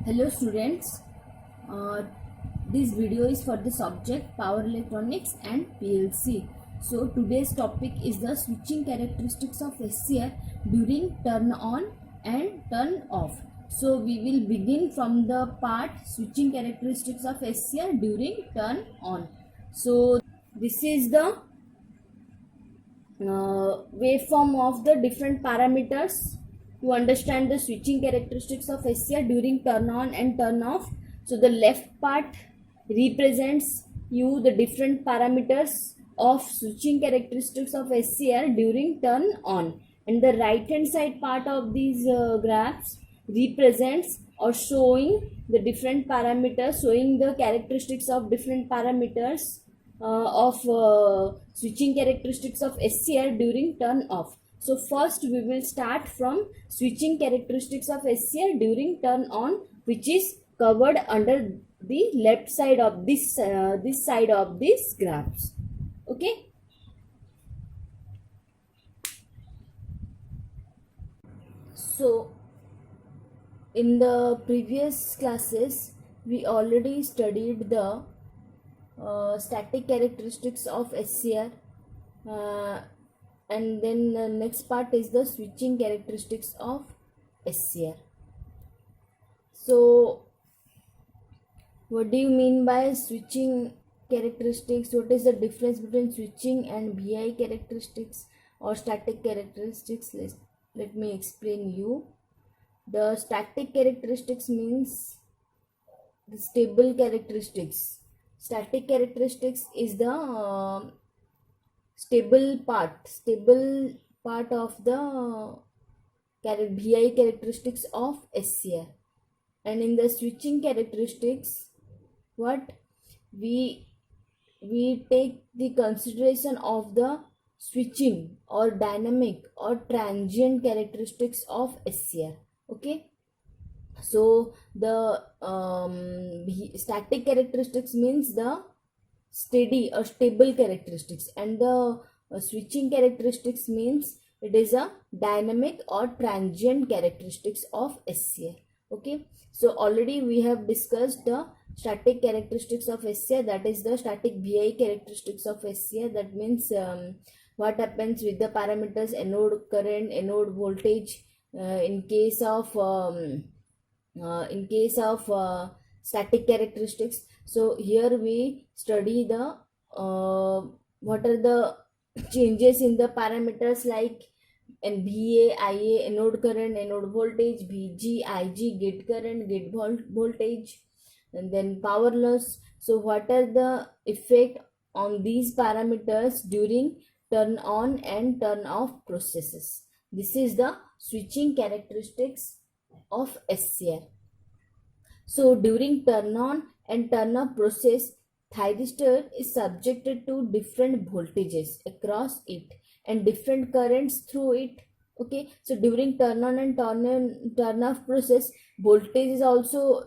Hello students, uh, this video is for the subject Power Electronics and PLC. So today's topic is the switching characteristics of SCR during turn on and turn off. So we will begin from the part switching characteristics of SCR during turn on. So this is the waveform of the different parameters to understand the switching characteristics of SCR during turn on and turn off. So the left part represents you the different parameters of switching characteristics of SCR during turn on, and the right hand side part of these graphs represents or showing the different parameters, showing the characteristics of different parameters of switching characteristics of SCR during turn off. So first we will start from switching characteristics of SCR during turn on, which is covered under the left side of this side of these graphs. Okay. So in the previous classes we already studied the static characteristics of SCR, and then the next part is the switching characteristics of SCR. So what do you mean by switching characteristics? What is the difference between switching and VI characteristics or static characteristics? Let me explain you. The static characteristics means the stable characteristics. Static characteristics is the stable part of the VI characteristics of SCR. And in the switching characteristics, what we take the consideration of the switching or dynamic or transient characteristics of SCR. Okay. So the static characteristics means the steady or stable characteristics, and the switching characteristics means it is a dynamic or transient characteristics of SCR. Okay. So already we have discussed the static characteristics of SCR, that is the static VI characteristics of SCR. That means what happens with the parameters anode current, anode voltage in case of static characteristics. So here we study the what are the changes in the parameters like and VA, IA, anode current, anode voltage, VG, IG, gate current, gate voltage, and then power loss. So what are the effect on these parameters during turn on and turn off processes? This is the switching characteristics of SCR. So during turn on and turn off process, thyristor is subjected to different voltages across it and different currents through it. Okay, so during turn on and turn off process, voltage is also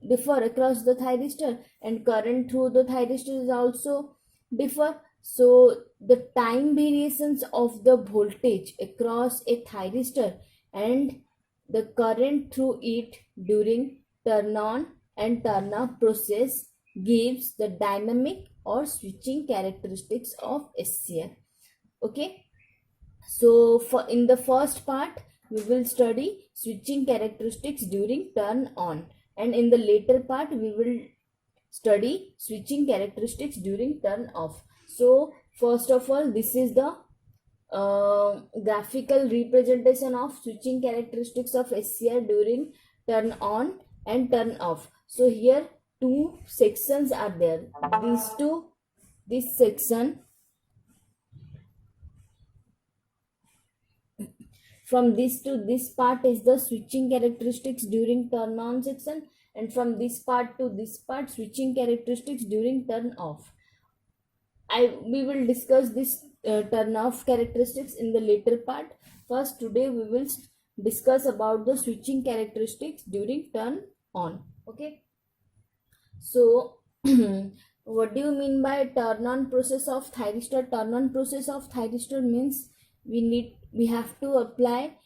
differ across the thyristor, and current through the thyristor is also differ. So the time variations of the voltage across a thyristor and the current through it during turn on and turn off process gives the dynamic or switching characteristics of SCR. Okay. So for in the first part we will study switching characteristics during turn on, and in the later part we will study switching characteristics during turn off. So first of all, this is the graphical representation of switching characteristics of SCR during turn on and turn off. So here two sections are there. This section, from this to this part is the switching characteristics during turn on section, and from this part to this part switching characteristics during turn off. We will discuss this turn off characteristics in the later part. First, today we will discuss about the switching characteristics during turn on. Okay. So what do you mean by turn on process of thyristor? Turn on process of thyristor means we have to apply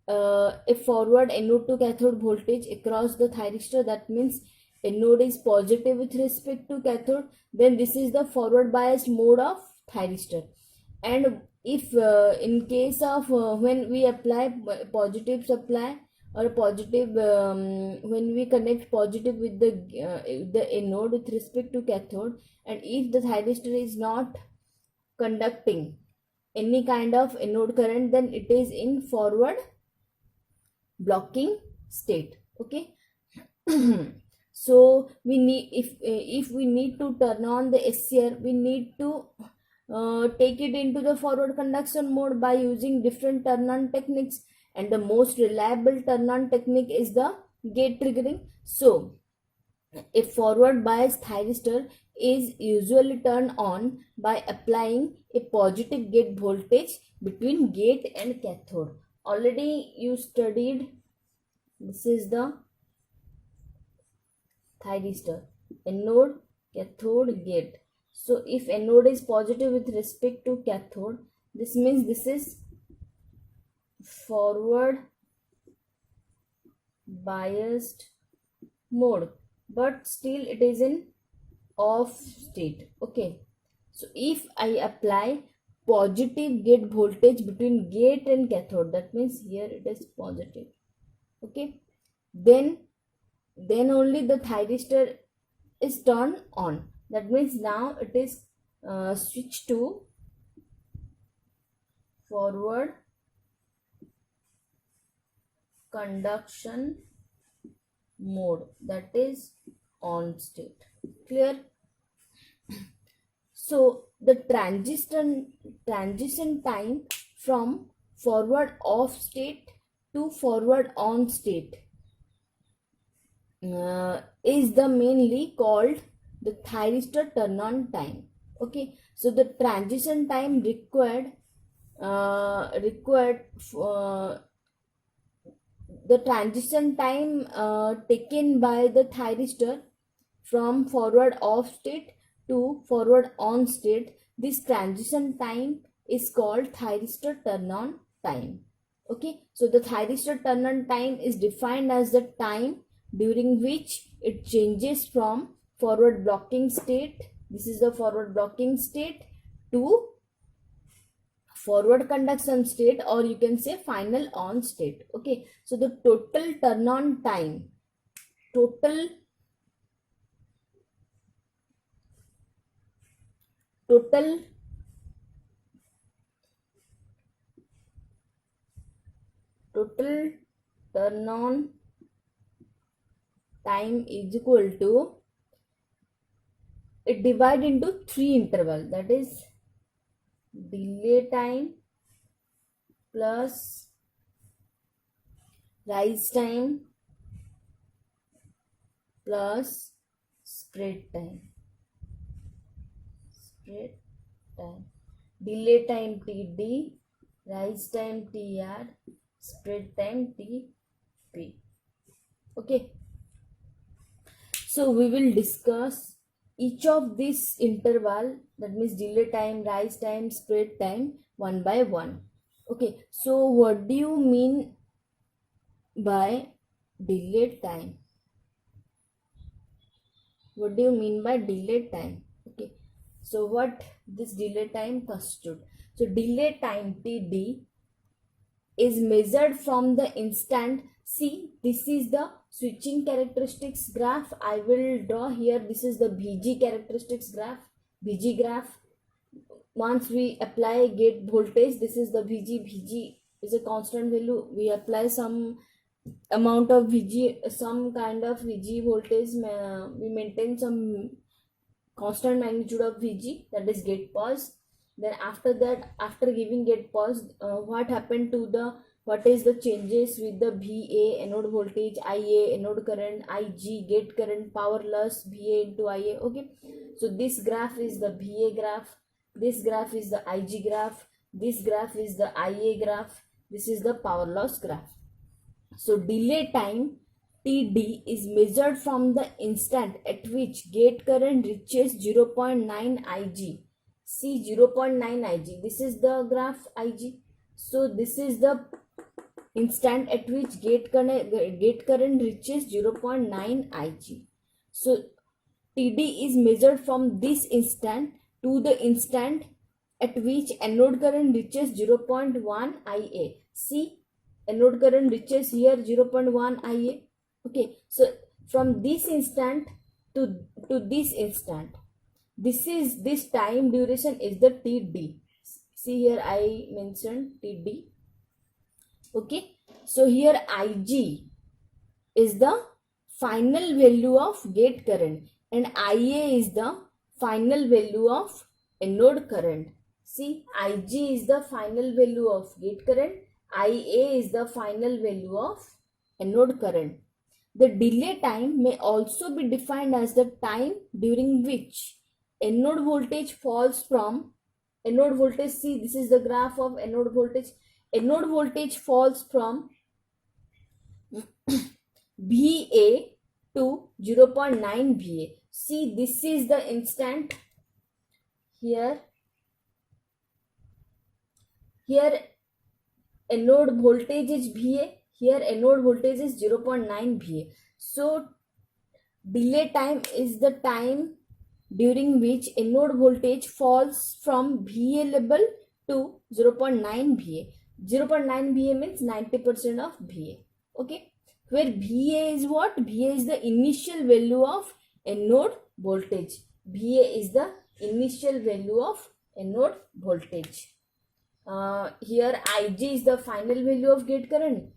a forward anode to cathode voltage across the thyristor, that means anode is positive with respect to cathode, then this is the forward biased mode of thyristor. And if in case of when we apply positive supply or positive when we connect positive with the anode with respect to cathode, and if the thyristor is not conducting any kind of anode current, then it is in forward blocking state. Okay. So we need, if we need to turn on the SCR, we need to take it into the forward conduction mode by using different turn on techniques, and the most reliable turn on technique is the gate triggering. So a forward bias thyristor is usually turned on by applying a positive gate voltage between gate and cathode. Already you studied, this is the thyristor, anode, cathode, gate. So if anode is positive with respect to cathode, this means this is forward biased mode, but still it is in off state. Okay. So if I apply positive gate voltage between gate and cathode, that means here it is positive. Okay. Then only the thyristor is turned on. That means now it is switched to forward conduction mode, that is on state. Clear? So the transition time from forward off state to forward on state is the mainly called the thyristor turn on time. Okay. So the transition time required the transition time taken by the thyristor from forward off state to forward on state, this transition time is called thyristor turn on time. Okay. So the thyristor turn on time is defined as the time during which it changes from forward blocking state, this is the forward blocking state, to forward conduction state, or you can say final on state. Okay. So the total turn on time, total turn on time is equal to, it divide into 3 interval, that is delay time plus rise time plus spread time. Delay time TD, rise time TR, spread time TP. Okay. So we will discuss each of this interval, that means delay time, rise time, spread time, one by one. Okay. So what do you mean by delayed time? What do you mean by delayed time? Okay. So what this delay time constitute? So delay time TD is measured from the instant. See, this is the switching characteristics graph. I will draw here. This is the VG characteristics graph. VG graph. Once we apply gate voltage, this is the VG. VG is a constant value. We apply some amount of VG, some kind of VG voltage. We maintain some constant magnitude of VG, that is gate pause. Then after that, after giving gate pause, what happened to the, what is the changes with the VA, anode voltage, IA, anode current, IG, gate current, power loss, VA into IA. Okay. So this graph is the VA graph, this graph is the IG graph, this graph is the IA graph, this is the power loss graph. So delay time TD is measured from the instant at which gate current reaches 0.9 Ig. See 0.9 Ig. This is the graph Ig. So this is the instant at which gate current reaches 0.9 Ig. So TD is measured from this instant to the instant at which anode current reaches 0.1 Ia. See, anode current reaches here 0.1 Ia. Okay, so from this instant to this instant, this time duration is the TD. See here I mentioned TD. Okay, so here Ig is the final value of gate current and Ia is the final value of anode current. See, Ig is the final value of gate current, Ia is the final value of anode current. The delay time may also be defined as the time during which anode voltage falls from anode voltage. See, this is the graph of anode voltage. Anode voltage falls from VA to 0.9 VA. See, this is the instant here. Here anode voltage is VA. Here anode voltage is 0.9 VA. So delay time is the time during which anode voltage falls from VA level to 0.9 VA. 0.9 VA means 90% of VA. Okay. Where VA is what? VA is the initial value of anode voltage. VA is the initial value of anode voltage. Here Ig is the final value of gate current.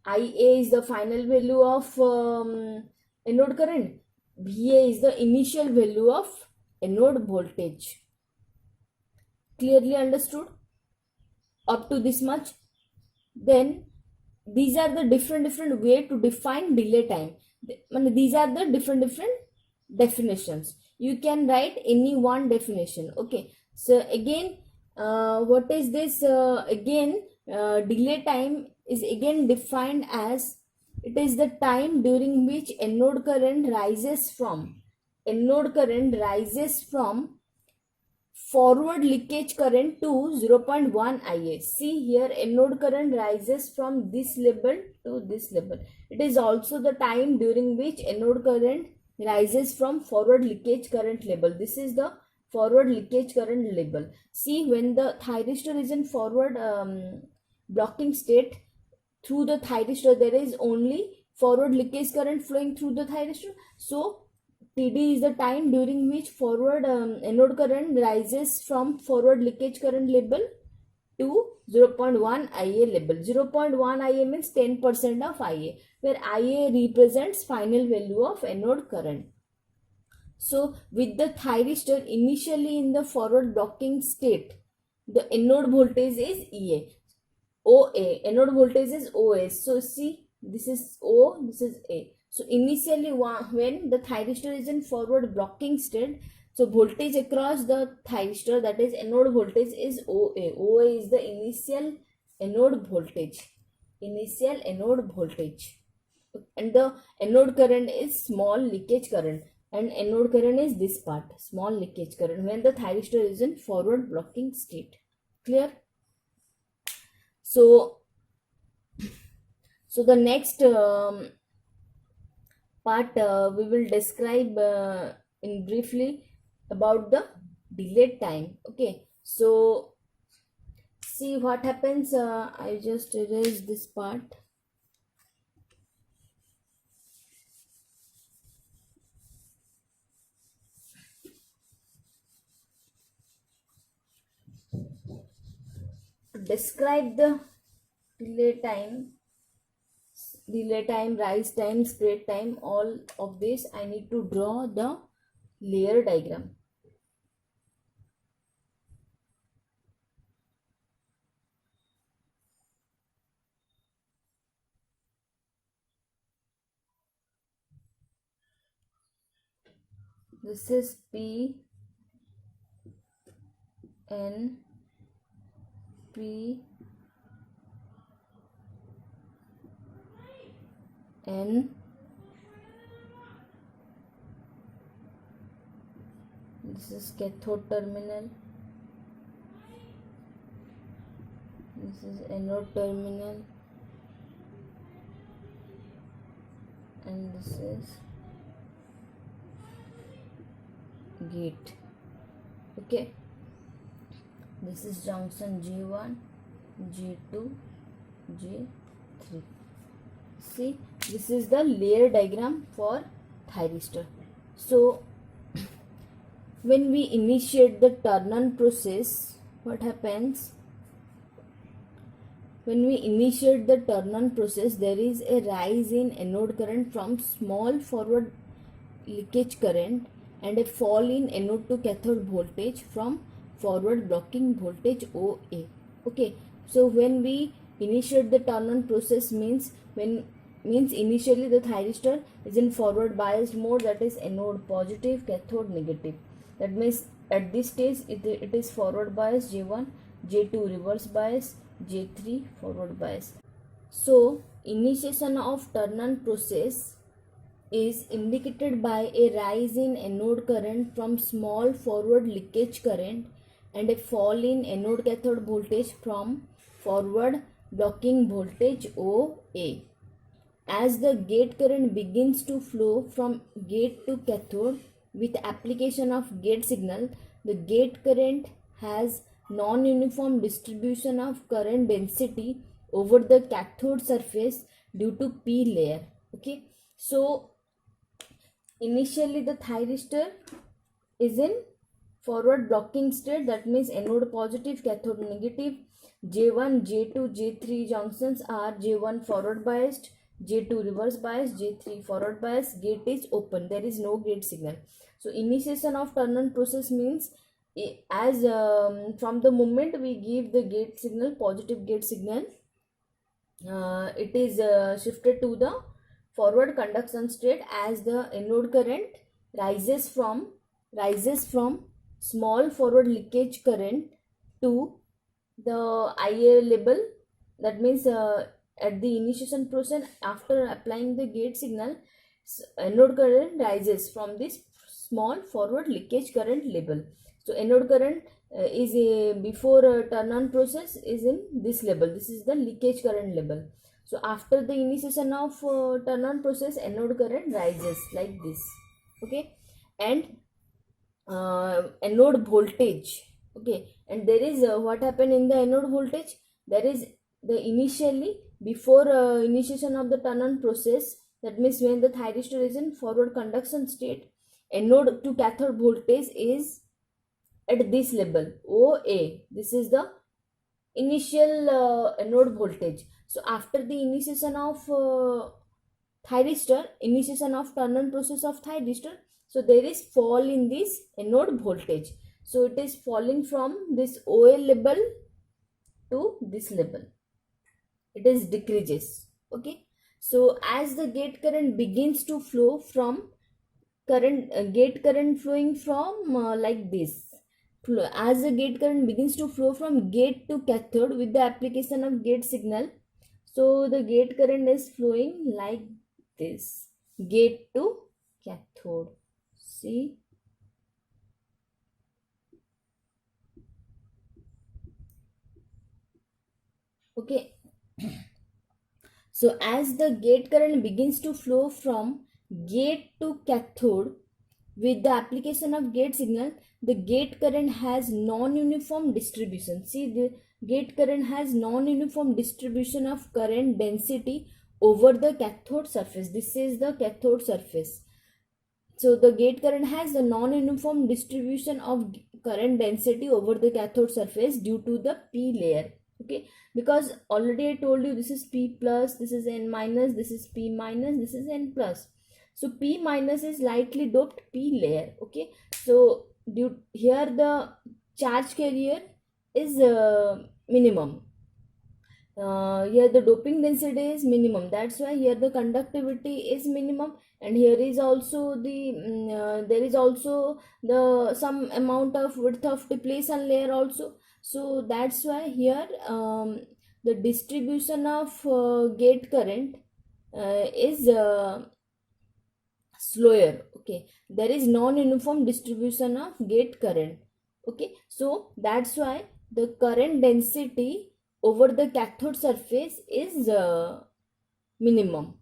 Ia is the final value of anode current. VA is the initial value of anode voltage. Clearly understood? Up to this much? Then these are the different way to define delay time. These are the different definitions. You can write any one definition. Okay, so again what is this? Delay time is again defined as it is the time during which anode current rises from forward leakage current to 0.1 Ia. See here anode current rises from this level to this level. It is also the time during which anode current rises from forward leakage current level. This is the forward leakage current level. See, when the thyristor is in forward blocking state, through the thyristor there is only forward leakage current flowing through the thyristor. So TD is the time during which forward anode current rises from forward leakage current level to 0.1 Ia level. 0.1 Ia means 10% of Ia, where Ia represents final value of anode current. So with the thyristor initially in the forward blocking state, the anode voltage is EA. OA, anode voltage is OA. So see, this is O, this is A. So initially when the thyristor is in forward blocking state, so voltage across the thyristor, that is anode voltage, is OA. OA is the initial anode voltage. And the anode current is small leakage current. And anode current is this part, small leakage current, when the thyristor is in forward blocking state. Clear? So the next part we will describe in briefly about the delay time. Okay, so see what happens. I just erase this part. To describe the delay time, rise time, spread time, all of this I need to draw the layer diagram. This is P, N, P, N, this is cathode terminal, this is anode terminal, and this is gate. Okay, this is junction G1, G2, G3. See, this is the layer diagram for thyristor. So when we initiate the turn-on process, what happens? When we initiate the turn-on process, there is a rise in anode current from small forward leakage current and a fall in anode to cathode voltage from forward blocking voltage OA. Okay, so when we initiate the turn-on process means initially the thyristor is in forward biased mode, that is anode positive, cathode negative. That means at this stage it is forward bias J1, J2 reverse bias, J3 forward bias. So initiation of turn-on process is indicated by a rise in anode current from small forward leakage current and a fall in anode cathode voltage from forward blocking voltage OA. As the gate current begins to flow from gate to cathode with application of gate signal, the gate current has non-uniform distribution of current density over the cathode surface due to P layer. Okay, so initially the thyristor is in forward blocking state, that means anode positive, cathode negative. J1, J2, J3 junctions are J1 forward biased, J2 reverse bias, J3 forward bias. Gate is open, there is no gate signal. So initiation of turn-on process means as from the moment we give the gate signal, positive gate signal, it is shifted to the forward conduction state as the anode current rises from small forward leakage current to the IA level. That means at the initiation process, after applying the gate signal, anode current rises from this small forward leakage current level. So anode current is before turn-on process is in this level. This is the leakage current level. So after the initiation of turn-on process, anode current rises like this. Okay, and anode voltage. Okay, and there is what happened in the anode voltage. There is the initially before initiation of the turn-on process. That means when the thyristor is in forward conduction state, anode to cathode voltage is at this level OA. This is the initial anode voltage. So after the initiation of thyristor, initiation of turn-on process of thyristor, so there is fall in this anode voltage. So it is falling from this OA level to this level. It is decreases. Okay. So as the gate current begins to flow from gate current flowing from like this. As the gate current begins to flow from gate to cathode with the application of gate signal, so the gate current is flowing like this, gate to cathode. See, okay. So as the gate current begins to flow from gate to cathode with the application of gate signal, the gate current has non-uniform distribution. See, the gate current has non-uniform distribution of current density over the cathode surface. This is the cathode surface. So the gate current has the non-uniform distribution of current density over the cathode surface due to the P layer. Okay, because already I told you this is P plus, this is N minus, this is P minus, this is N plus. So P minus is lightly doped P layer. Okay, so here the charge carrier is minimum. Here the doping density is minimum. That's why here the conductivity is minimum, and here is also the there is also the some amount of width of depletion layer also. So that's why here the distribution of gate current is slower. Okay, there is non-uniform distribution of gate current. Okay, so that's why the current density over the cathode surface is minimum.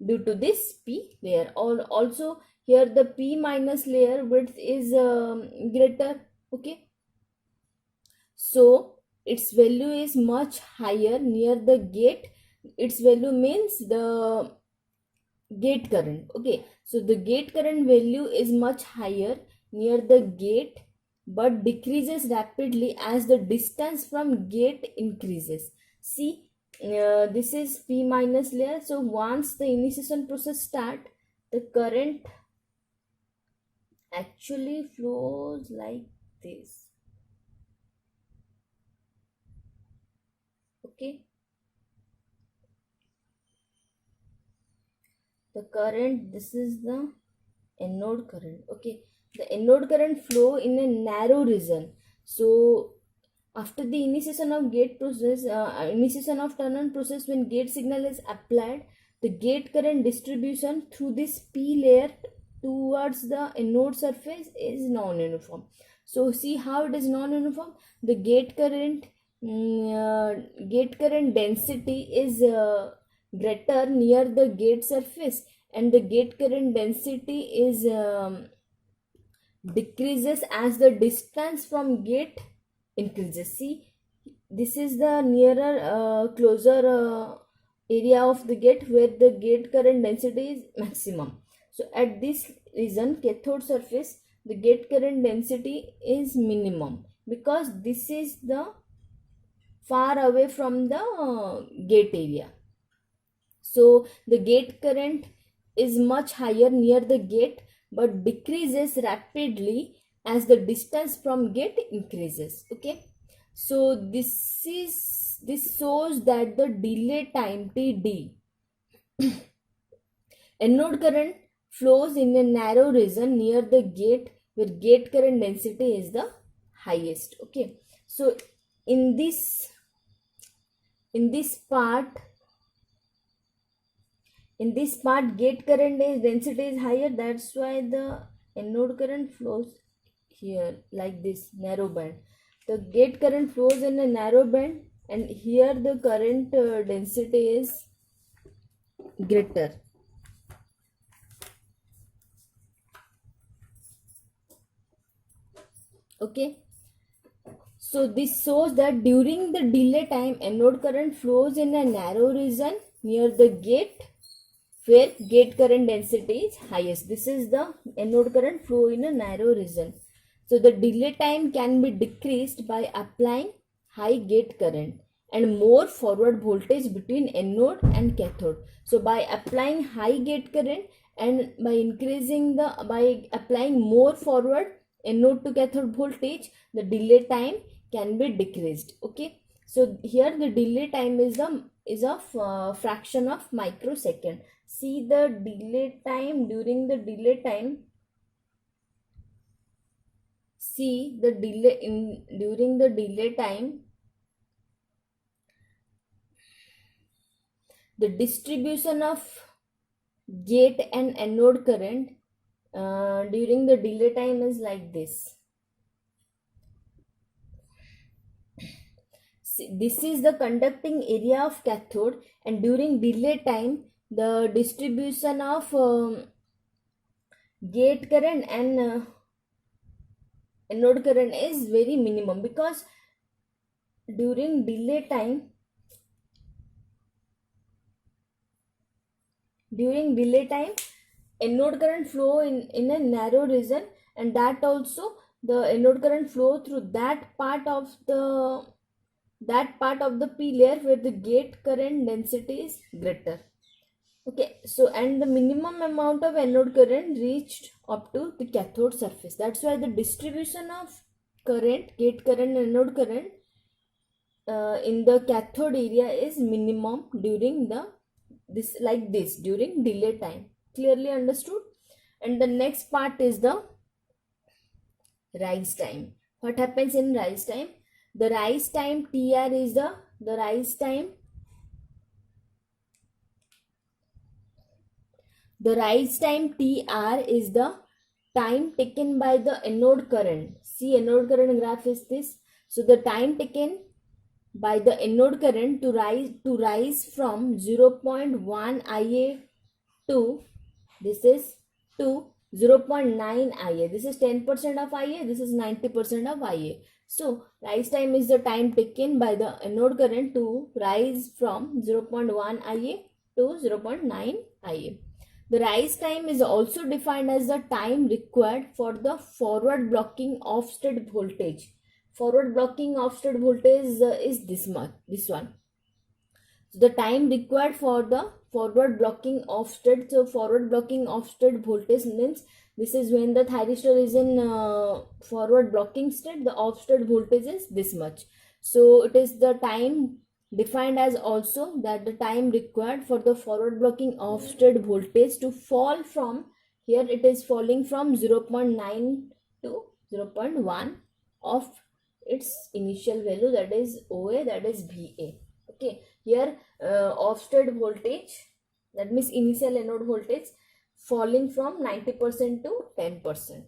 due to this p layer. Also here the p minus layer width is greater. Okay, so its value is much higher near the gate. Its value means the gate current. Okay, so the gate current value is much higher near the gate but decreases rapidly as the distance from gate increases. See, this is p minus layer. So once the initiation process start, the current actually flows like this. Okay, the current, this is the anode current. Okay, the anode current flow in a narrow region. So after the initiation of gate process, initiation of turn on process, when gate signal is applied, the gate current distribution through this p layer towards the anode surface is non-uniform. So see how it is non-uniform. The gate current density is greater near the gate surface, and the gate current density is decreases as the distance from gate increases. See, this is the nearer closer area of the gate where the gate current density is maximum. So at this region cathode surface, the gate current density is minimum because this is the far away from the gate area. So the gate current is much higher near the gate but decreases rapidly as the distance from gate increases. Okay, so this shows that the delay time td, anode current flows in a narrow region near the gate where gate current density is the highest. Okay, so in this part, gate current density is higher. That's why the anode current flows here like this narrow band. The gate current flows in a narrow band, and here the current density is greater. Okay, so this shows that during the delay time, anode current flows in a narrow region near the gate where gate current density is highest. This is the anode current flow in a narrow region. So the delay time can be decreased by applying high gate current and more forward voltage between anode and cathode. So by applying high gate current and by applying more forward anode to cathode voltage, the delay time can be decreased. Okay, so here the delay time is a fraction of microsecond. See the delay time. During the delay time, during the delay time, the distribution of gate and anode current during the delay time is like this. See, this is the conducting area of cathode, and during delay time the distribution of gate current and anode current is very minimum because during delay time anode current flow in a narrow region, and that also the anode current flow through that part of the p layer where the gate current density is greater. Okay, so and the minimum amount of anode current reached up to the cathode surface. That's why the distribution of current, gate current, anode current in the cathode area is minimum during during delay time. Clearly understood? And the next part is the rise time. What happens in rise time? The rise time TR is the rise time. The rise time TR is the time taken by the anode current. See, anode current graph is this. So the time taken by the anode current to rise from 0.1 IA to, this is to 0.9 IA. This is 10% of IA, this is 90% of IA. So rise time is the time taken by the anode current to rise from 0.1 IA to 0.9 IA. The rise time is also defined as the time required for the forward blocking offset voltage. Forward blocking offset voltage is this one. So the time required for the forward blocking offset. So forward blocking offset voltage means this is when the thyristor is in forward blocking state, the offset voltage is this much. So it is the time defined as also that the time required for the forward blocking offset voltage to fall from, here it is falling from 0.9 to 0.1 of its initial value, that is OA, that is VA. Okay, here offset voltage, that means initial anode voltage, falling from 90% to 10%.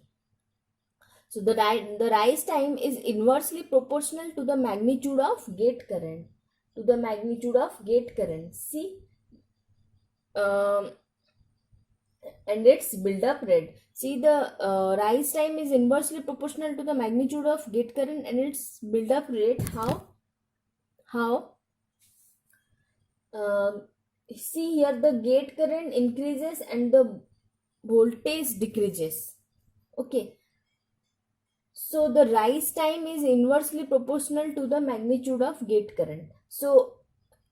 So the rise time is inversely proportional to the magnitude of gate current. To the magnitude of gate current. See, and its build-up rate. See, the rise time is inversely proportional to the magnitude of gate current and its build-up rate. How? See here, the gate current increases and the voltage decreases. Okay, so the rise time is inversely proportional to the magnitude of gate current. So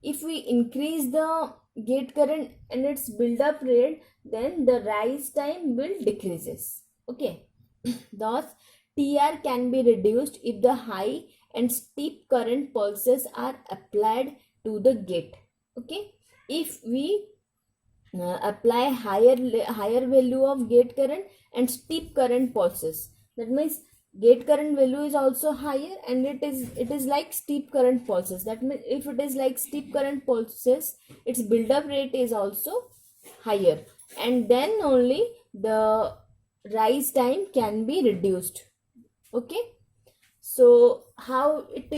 if we increase the gate current and its build-up rate, then the rise time will decreases. Okay, thus TR can be reduced if the high and steep current pulses are applied to the gate. Okay, if we apply higher value of gate current and steep current pulses, that means gate current value is also higher and it is like steep current pulses. That means if it is like steep current pulses, its build-up rate is also higher, and then only the rise time can be reduced. Okay, so how it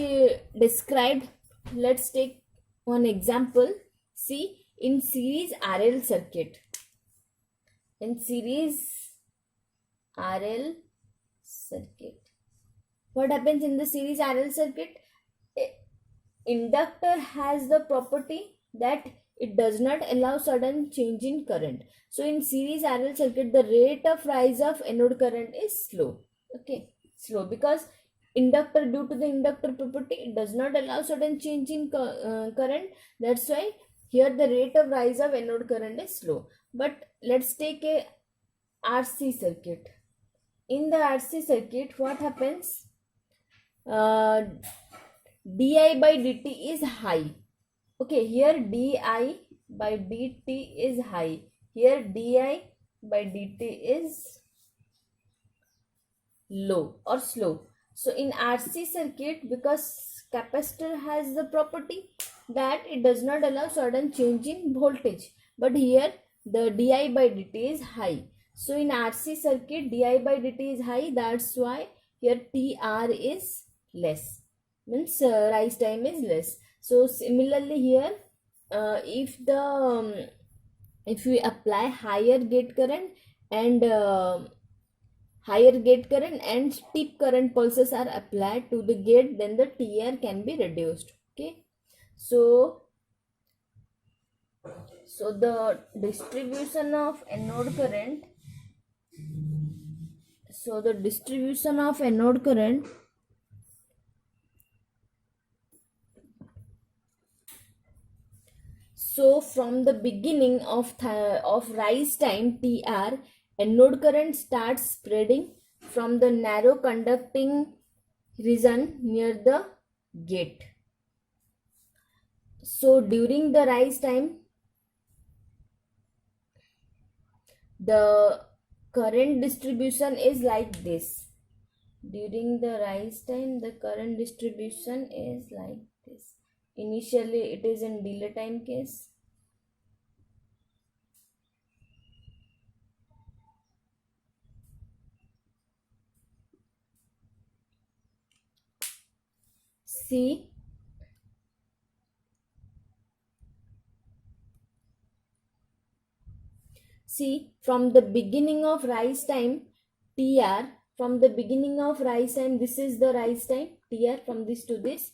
described, let's take one example. See, in series RL circuit, what happens in the series RL circuit? Inductor has the property that it does not allow sudden change in current. So in series RL circuit, the rate of rise of anode current is slow. Okay, slow, because inductor, due to the inductor property, it does not allow sudden change in current. That's why here the rate of rise of anode current is slow. But let's take a RC circuit. In the RC circuit, what happens? Di by dt is high. Okay, here di by dt is high. Here di by dt is low or slow. So in RC circuit, because capacitor has the property that it does not allow sudden change in voltage, but here the di by dt is high. So in RC circuit, di by dt is high, that's why here TR is less, means rise time is less. So similarly here, if we apply higher gate current and steep current pulses are applied to the gate, then the TR can be reduced. Okay, so the distribution of anode current, so from the beginning of rise time TR, anode current starts spreading from the narrow conducting region near the gate. So during the rise time, the current distribution is like this. During the rise time, the current distribution is like this. Initially, it is in delay time case. See, See, from the beginning of rise time, TR, from the beginning of rise time, this is the rise time, TR, from this to this,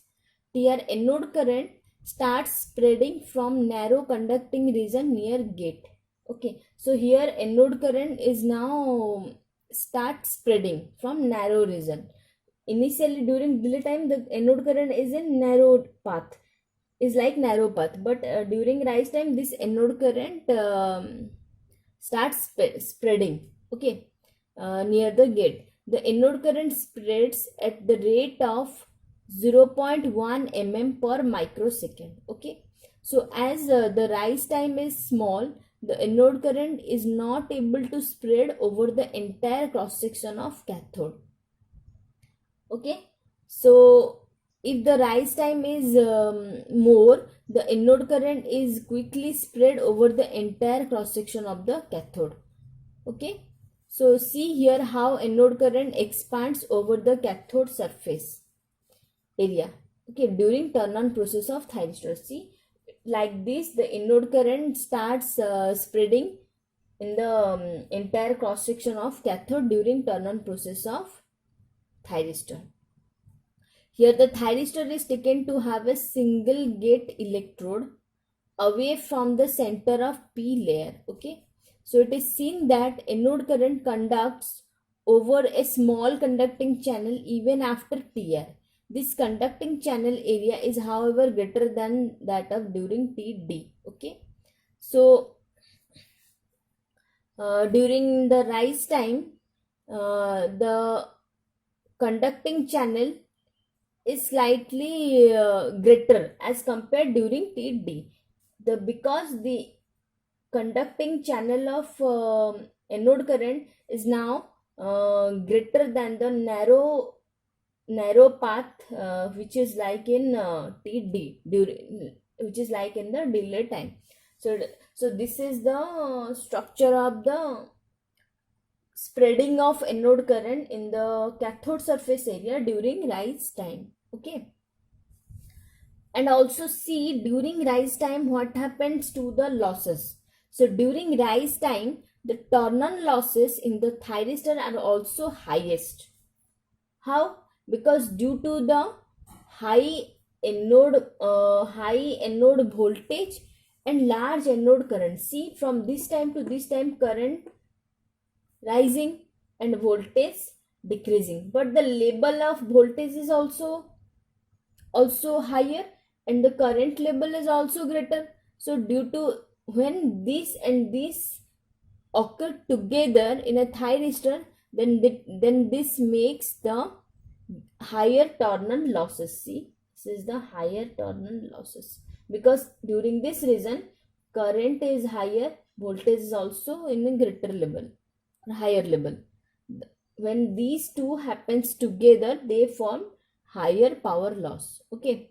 TR anode current starts spreading from narrow conducting region near gate. Okay, so here anode current is now start spreading from narrow region. Initially during delay time, the anode current is in narrow path, is like narrow path, but during rise time, this anode current starts spreading. Okay, near the gate, the anode current spreads at the rate of 0.1 mm per microsecond. Okay, so as the rise time is small, the anode current is not able to spread over the entire cross section of cathode. Okay, so if the rise time is more, the anode current is quickly spread over the entire cross section of the cathode. Okay, so see here how anode current expands over the cathode surface area. Okay, during turn on process of thyristor, see, like this the anode current starts spreading in the entire cross section of cathode during turn on process of thyristor. Here the thyristor is taken to have a single gate electrode away from the center of P layer. Okay, so it is seen that anode current conducts over a small conducting channel even after TR. This conducting channel area is however greater than that of during TD. Okay, so during the rise time, the conducting channel is slightly greater as compared during TD. Because the conducting channel of anode current is now greater than the narrow path which is like in TD, during which is like in the delay time. So this is the structure of the spreading of anode current in the cathode surface area during rise time. Okay, and also see during rise time what happens to the losses. So during rise time, the turn-on losses in the thyristor are also highest. How? Because due to the high anode voltage and large anode current. See, from this time to this time, current rising and voltage decreasing, but the level of voltage is also higher and the current level is also greater. So due to when this and this occur together in a thyristor, then this makes the higher turn-on losses. See, this is the higher turn-on losses, because during this reason current is higher, voltage is also in a greater level, higher level. When these two happens together, they form higher power loss. Okay,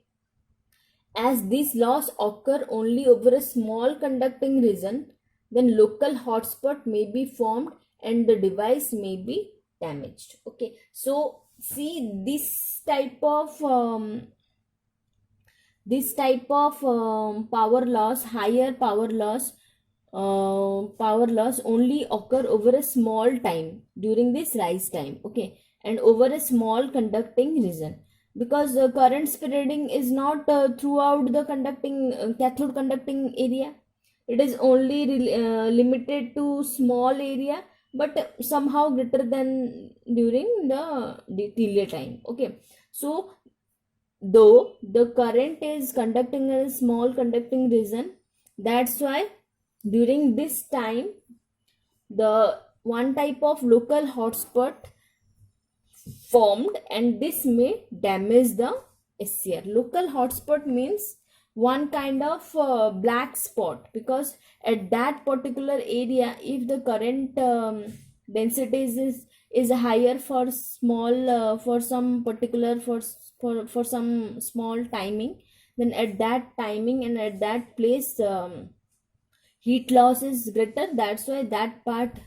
as these loss occur only over a small conducting region, then local hotspot may be formed and the device may be damaged. Okay, so see this type of power loss, higher power loss only occur over a small time during this rise time. Okay, and over a small conducting region, because the current spreading is not throughout the conducting cathode conducting area. It is only limited to small area, but somehow greater than during the delay time. Okay, so though the current is conducting a small conducting region, that's why during this time the one type of local hotspot formed and this may damage the SCR. Local hotspot means one kind of black spot, because at that particular area, if the current density is higher for small for some particular for some small timing, then at that timing and at that place heat loss is greater. That's why that part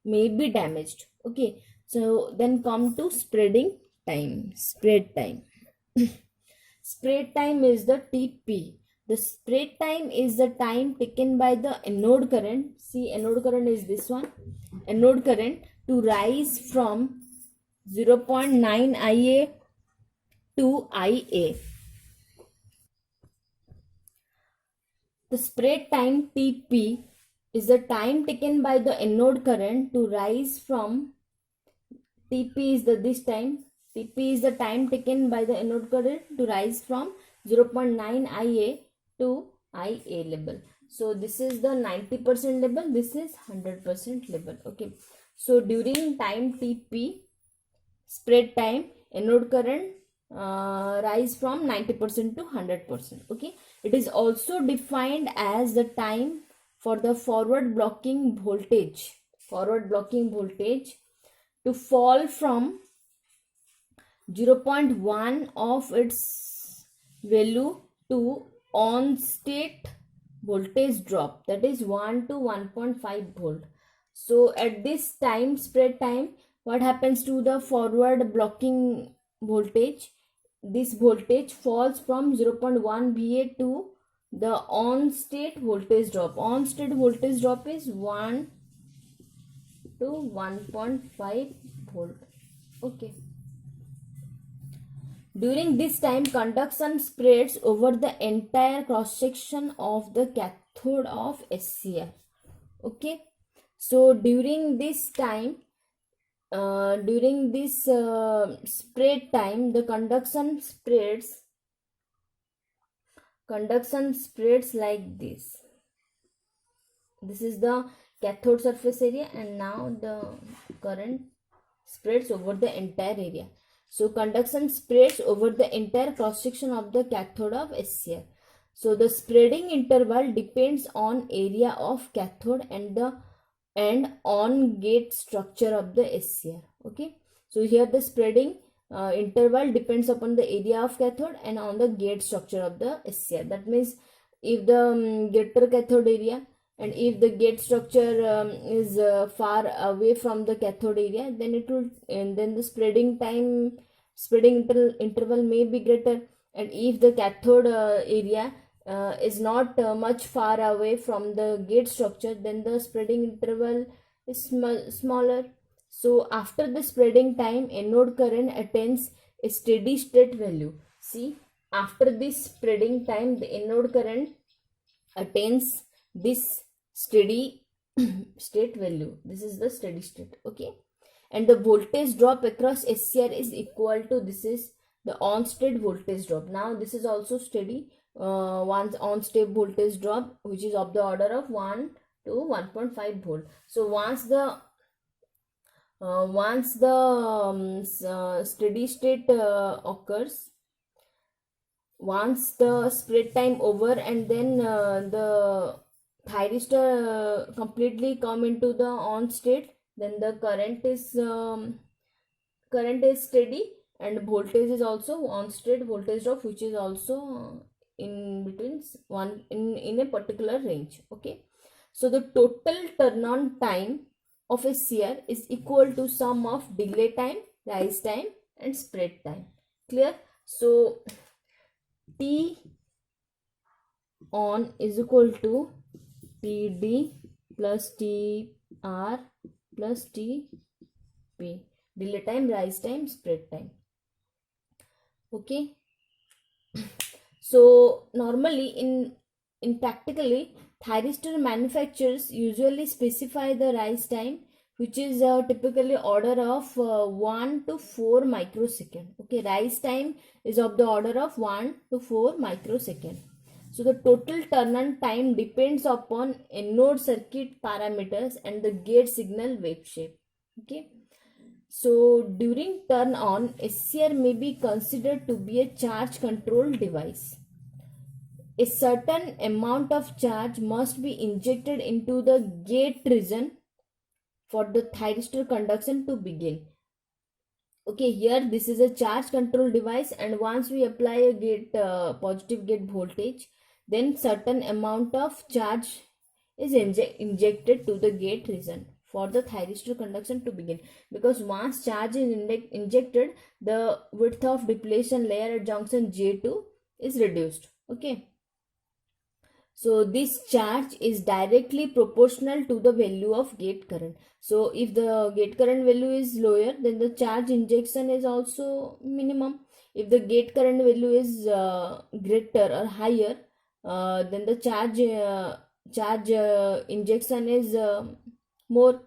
may be damaged. Okay, so then come to spread time. Spread time is the TP. The spread time is the time taken by the anode current. See, anode current is this one. Anode current to rise from 0.9 IA to IA. The spread time Tp is the time taken by the anode current to rise from Tp is the this time. Tp is the time taken by the anode current to rise from 0.9 IA to IA level. So this is the 90% level. This is 100% level. Okay. So during time Tp, spread time, anode current rise from 90% to 100%. Okay. It is also defined as the time for the forward blocking voltage. Forward blocking voltage to fall from 0.1 of its value to on state voltage drop, that is 1 to 1.5 volt. So at this time, spread time, what happens to the forward blocking voltage? This voltage falls from 0.1 VA to the on state voltage drop. On state voltage drop is 1 to 1.5 volt. Okay. During this time, conduction spreads over the entire cross section of the cathode of SCR. Okay. So during this time, during this spread time, the conduction spreads like this. This is the cathode surface area, and now the current spreads over the entire area. So conduction spreads over the entire cross section of the cathode of SCR. So the spreading interval depends on area of cathode and on gate structure of the SCR. Okay. So here the spreading interval depends upon the area of cathode and on the gate structure of the SCR. That means if the greater cathode area and if the gate structure is far away from the cathode area, then it will, and then the spreading interval may be greater. And if the cathode area is not much far away from the gate structure, then the spreading interval is smaller. So after the spreading time, anode current attains a steady state value. See, after this spreading time, the anode current attains this steady state value. This is the steady state. Okay. And the voltage drop across SCR is equal to, this is the on state voltage drop. Now this is also steady. Once on state voltage drop, which is of the order of 1 to 1.5 volt. So once the steady state occurs, once the spread time over, and then the thyristor completely come into the on state, then the current is steady, and voltage is also on state voltage drop, which is also in between one in a particular range. Okay. So the total turn on time of a SCR is equal to sum of delay time, rise time, and spread time. Clear? So T on is equal to TD plus TR plus TP. Delay time, rise time, spread time. Okay. So normally in practically, thyristor manufacturers usually specify the rise time, which is typically order of 1 to 4 microsecond. Okay, rise time is of the order of 1 to 4 microsecond. So the total turn on time depends upon anode circuit parameters and the gate signal wave shape. Okay. So during turn on, SCR may be considered to be a charge control device. A certain amount of charge must be injected into the gate region for the thyristor conduction to begin. Okay, here this is a charge control device, and once we apply a gate positive gate voltage, then certain amount of charge is injected to the gate region for the thyristor conduction to begin. Because once charge is injected, the width of depletion layer at junction J2 is reduced. Okay. So this charge is directly proportional to the value of gate current. So if the gate current value is lower, then the charge injection is also minimum. If the gate current value is greater or higher, then the charge injection is more.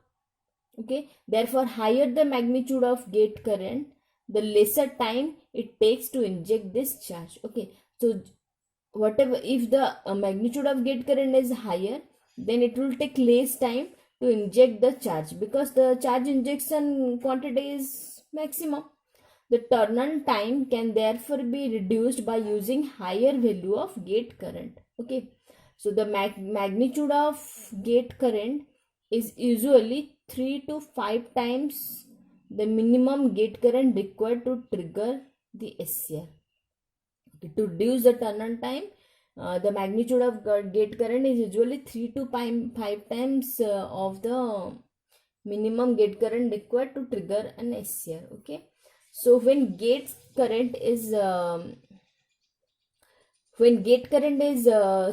Okay, therefore higher the magnitude of gate current, the lesser time it takes to inject this charge. Okay, so whatever, if the magnitude of gate current is higher, then it will take less time to inject the charge because the charge injection quantity is maximum. The turn on time can therefore be reduced by using higher value of gate current. Okay, so the magnitude of gate current is usually 3 to 5 times the minimum gate current required to trigger the SCR. Okay, to reduce the turn on time, the magnitude of gate current is usually 3 to 5 times of the minimum gate current required to trigger an SCR. Okay, so when gate current is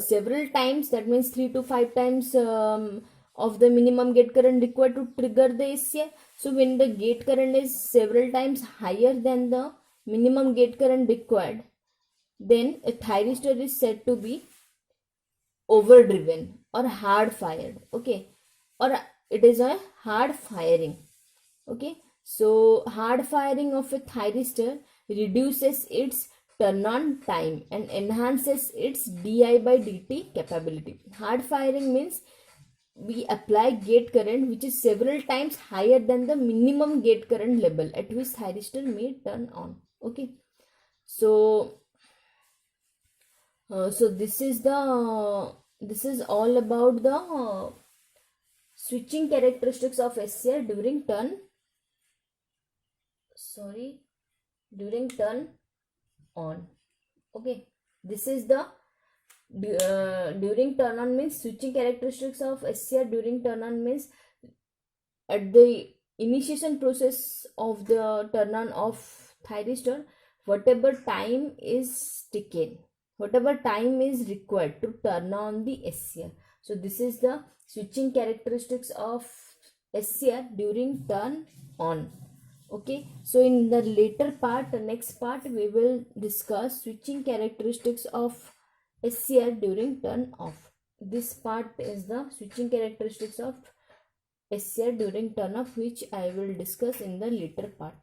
several times, that means 3 to 5 times of the minimum gate current required to trigger the SCR. So when the gate current is several times higher than the minimum gate current required, then a thyristor is said to be overdriven or hard fired. Okay, or it is a hard firing. Okay, so hard firing of a thyristor reduces its turn on time and enhances its di by dt capability. Hard firing means we apply gate current which is several times higher than the minimum gate current level at which thyristor may turn on. Okay, so this is all about the switching characteristics of SCR during turn on. Okay, this is the during turn on means switching characteristics of SCR during turn on means at the initiation process of the turn on of thyristor, whatever time is taken, whatever time is required to turn on the SCR. So this is the switching characteristics of SCR during turn on. Okay, so in the later part, the next part, we will discuss switching characteristics of SCR during turn off. This part is the switching characteristics of SCR during turn off, which I will discuss in the later part.